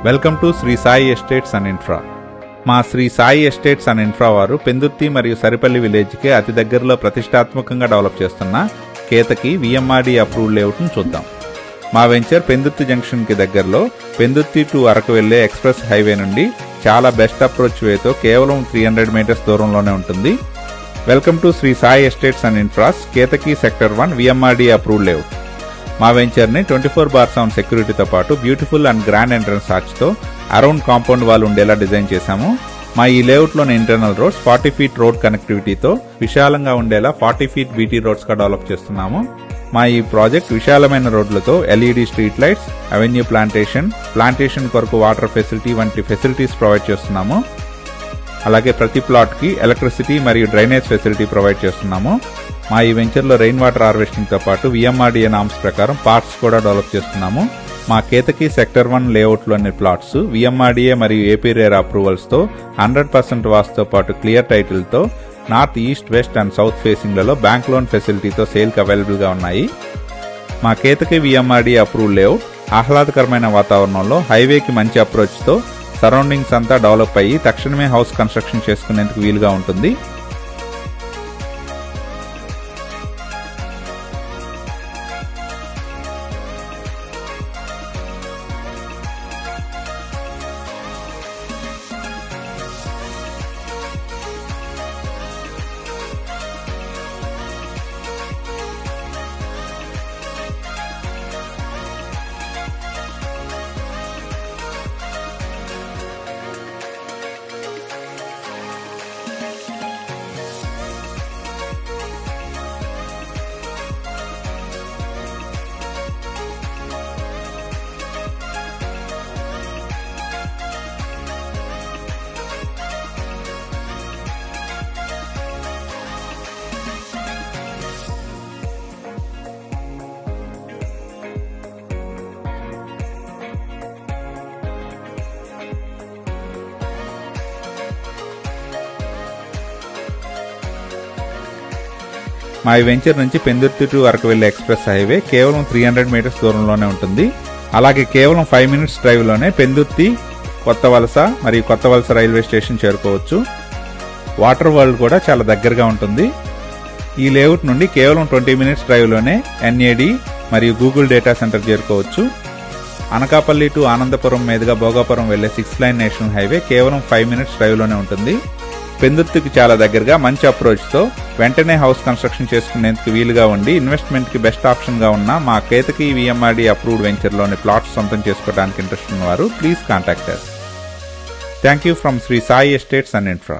Welcome to Shri Sai estates and infra. మా Shri Sai estates and infra వారు పెందుర్తి మరియు సరిపల్లి విలేజ్కి అతి దగ్గరలో ప్రతిష్టాత్మకంగా డెవలప్ చేస్తున్న కేతకి విఎంఆర్డి అప్రూవ్డ్ లేఅవుట్ను చూద్దాం. మా వెంచర్ పెందుర్తి జంక్షన్కి దగ్గరలో పెందుర్తి టు అరకు వెళ్లే ఎక్స్ప్రెస్ హైవే నుండి చాలా బెస్ట్ అప్రోచ్ వేతో కేవలం 300 మీటర్స్ దూరంలోనే ఉంటుంది. Welcome to Shri Sai estates and infra's Ketaki sector 1 VMRD approved layout. మా వెంచర్ని 24/7 సెక్యూరిటీతో పాటు బ్యూటిఫుల్ అండ్ గ్రాండ్ ఎంట్రన్స్ ఆర్చ్తో అరౌండ్ కాంపౌండ్ వాల్ ఉండేలా డిజైన్ చేశాము. మా ఈ లేఅవుట్లోని ఇంటర్నల్ రోడ్స్ 40 ఫీట్ రోడ్ కనెక్టివిటీతో విశాలంగా ఉండేలా 40 ఫీట్ బీటీ రోడ్స్గా డెవలప్ చేస్తున్నాము. మా ఈ ప్రాజెక్ట్ విశాలమైన రోడ్లతో LED street lights, avenue plantation కొరకు వాటర్ ఫెసిలిటీ వంటి ఫెసిలిటీస్ ప్రొవైడ్ చేస్తున్నాము. అలాగే ప్రతి ప్లాట్కి ఎలక్ట్రిసిటీ మరియు డ్రైనేజ్ ఫెసిలిటీ ప్రొవైడ్ చేస్తున్నాము. మా ఈ వెంచర్లో రెయిన్ వాటర్ హార్వెస్టింగ్తో పాటు విఎంఆర్డిఏ నామ్స్ ప్రకారం పార్క్స్ కూడా డెవలప్ చేస్తున్నాము. మా కేతకి సెక్టర్ 1 లేఅవుట్లోని ప్లాట్స్ విఎంఆర్డిఏ మరియు ఏపీ రేర్ అప్రూవల్స్తో 100% వాస్తుతో పాటు క్లియర్ టైటిల్తో north, east, west and south ఫేసింగ్లలో బ్యాంక్ లోన్ ఫెసిలిటీతో సేల్కి అవైలబుల్గా ఉన్నాయి. మా కేతకి విఎంఆర్డిఏ అప్రూవ్డ్ లేఅవుట్ ఆహ్లాదకరమైన వాతావరణంలో హైవేకి మంచి అప్రోచ్తో సరౌండింగ్స్ అంతా డెవలప్ అయ్యి తక్షణమే హౌస్ కన్స్ట్రక్షన్ చేసుకునేందుకు వీలుగా ఉంటుంది. మా ఈ వెంచర్ నుంచి పెందుర్తి టు అరకు వెళ్లే ఎక్స్ప్రెస్ హైవే కేవలం 300 మీటర్స్ దూరంలోనే ఉంటుంది. అలాగే కేవలం 5 మినిట్స్ డ్రైవ్లోనే పెందుర్తి, కొత్త వలస మరియు కొత్త వలస రైల్వే స్టేషన్ చేరుకోవచ్చు. వాటర్ వరల్డ్ కూడా చాలా దగ్గరగా ఉంటుంది. ఈ లేఅవుట్ నుండి కేవలం 20 మినిట్స్ డ్రైవ్లోనే ఎన్ఏడి మరియు గూగుల్ డేటా సెంటర్ చేరుకోవచ్చు. అనకాపల్లి టు ఆనందపురం మీదుగా భోగాపురం వెళ్లే 6 లైన్ నేషనల్ హైవే కేవలం 5 మినిట్స్ డ్రైవ్లోనే ఉంటుంది. పెందుర్తికి చాలా దగ్గరగా మంచి అప్రోచ్తో వెంటనే హౌస్ కన్స్ట్రక్షన్ చేసుకునేందుకు వీలుగా ఉండి ఇన్వెస్ట్మెంట్కి బెస్ట్ ఆప్షన్గా ఉన్న మా కేతకి విఎంఆర్డి అప్రూవ్డ్ వెంచర్లోని ప్లాట్స్ సొంతం చేసుకోవడానికి ఇంట్రెస్ట్ ఉన్నవారు please contact us. Thank you from Sri Sai estates and infra.